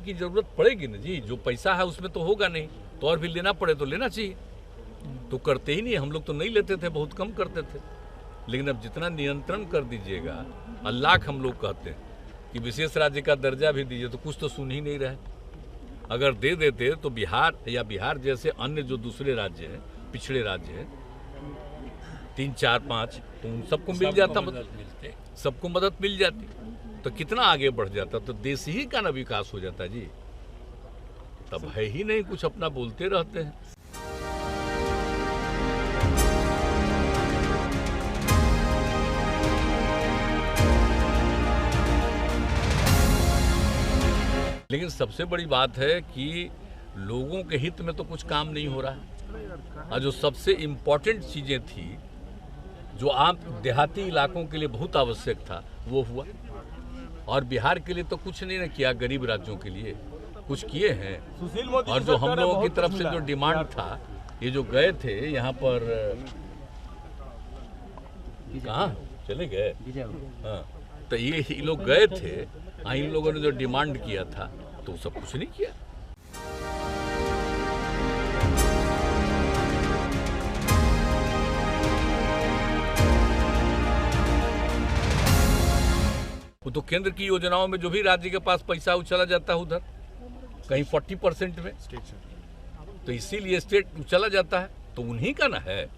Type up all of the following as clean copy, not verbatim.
की जरूरत पड़ेगी ना जी, जो पैसा है उसमें तो होगा नहीं, तो और भी लेना पड़े तो लेना चाहिए, तो करते ही नहीं। हम लोग तो नहीं लेते थे, बहुत कम करते थे, लेकिन अब जितना नियंत्रण कर दीजिएगा। लाख हम लोग कहते हैं कि विशेष राज्य का दर्जा भी दीजिए, तो कुछ तो सुन ही नहीं रहे। अगर दे देते तो बिहार या बिहार जैसे अन्य जो दूसरे राज्य हैं, पिछड़े राज्य हैं 3, 4, 5, तो उन सबको मिल जाता, सबको मदद मिल जाती, तो कितना आगे बढ़ जाता, तो देश ही का ना विकास हो जाता जी। तब है ही नहीं, कुछ अपना बोलते रहते हैं। लेकिन सबसे बड़ी बात है कि लोगों के हित में तो कुछ काम नहीं हो रहा है, और जो सबसे इम्पोर्टेंट चीजें थी, जो आम देहाती इलाकों के लिए बहुत आवश्यक था, वो हुआ। और बिहार के लिए तो कुछ नहीं ना किया, गरीब राज्यों के लिए कुछ किए हैं। और जो हम लोगों की तरफ से जो डिमांड था, ये जो गए थे यहाँ पर, कहाँ चले गए, हाँ, तो ये लोग गए थे, इन लोगों ने जो डिमांड किया था, तो सब कुछ नहीं किया। वो तो केंद्र की योजनाओं में जो भी राज्य के पास पैसा वो चला जाता है उधर, कहीं 40% में, तो इसीलिए स्टेट चला जाता है, तो उन्हीं का ना है।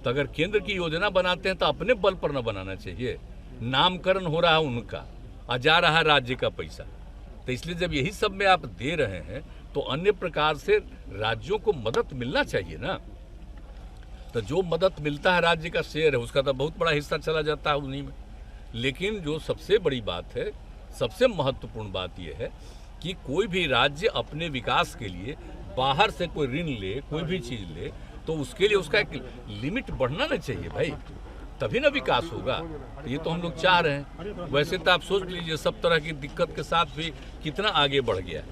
तो अगर केंद्र की योजना बनाते हैं तो अपने बल पर ना बनाना चाहिए। नामकरण हो रहा है उनका, आ जा रहा है राज्य का पैसा, तो इसलिए जब यही सब में आप दे रहे हैं तो अन्य प्रकार से राज्यों को मदद मिलना चाहिए ना। तो जो मदद मिलता है, राज्य का शेयर है, उसका तो बहुत बड़ा हिस्सा चला जाता है उन्हीं में। लेकिन जो सबसे बड़ी बात है, सबसे महत्वपूर्ण बात यह है कि कोई भी राज्य अपने विकास के लिए बाहर से कोई ऋण ले, कोई भी चीज ले, तो उसके लिए उसका एक लिमिट बढ़ना ना चाहिए भाई, तभी ना विकास होगा। तो ये तो हम लोग चाह रहे हैं। वैसे तो आप सोच लीजिए, सब तरह की दिक्कत के साथ भी कितना आगे बढ़ गया है।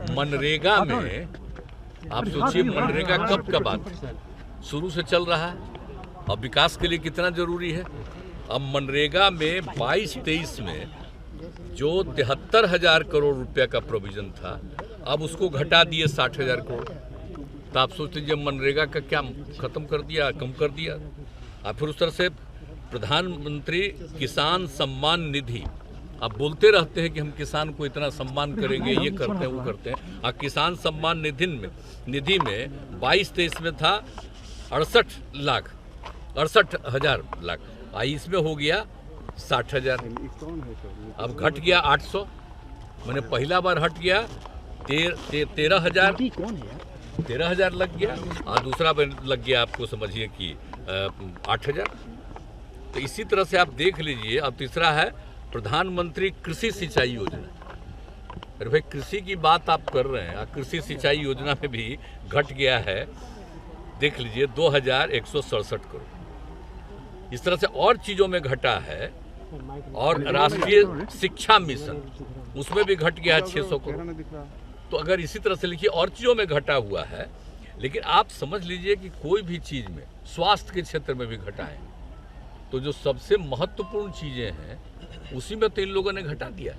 मनरेगा में आप सोचिए, मनरेगा कब का बात शुरू से चल रहा है, अब विकास के लिए कितना जरूरी है। अब मनरेगा में 22-23 में जो 73,000 करोड़ रुपया का प्रोविजन था, अब उसको घटा दिए 60,000 करोड़। तो आप सोच लीजिए, मनरेगा का क्या खत्म कर दिया, कम कर दिया। और फिर उस तरह से प्रधानमंत्री किसान सम्मान निधि, आप बोलते रहते हैं कि हम किसान को इतना सम्मान करेंगे, ये करते हैं, वो करते हैं। और किसान सम्मान निधि में 22-23 में था 68,000 लाख, इसमें हो गया 60,000, अब घट गया 800, मैंने पहला बार हट गया 13,000 लग गया, और दूसरा लग गया आपको समझिए कि 8,000। तो इसी तरह से आप देख लीजिए। अब तीसरा है प्रधानमंत्री कृषि सिंचाई योजना। अरे भाई, कृषि की बात आप कर रहे हैं, कृषि सिंचाई योजना में भी घट गया है, देख लीजिए 2,167 करोड़। इस तरह से और चीजों में घटा है। और राष्ट्रीय शिक्षा मिशन, उसमें भी घट गया है 600 करोड़। तो अगर इसी तरह से लिखिए, और चीजों में घटा हुआ है। लेकिन आप समझ लीजिए कि कोई भी चीज में, स्वास्थ्य के क्षेत्र में भी घटा है, तो जो सबसे महत्वपूर्ण चीजें हैं उसी में तो इन लोगों ने घटा दिया।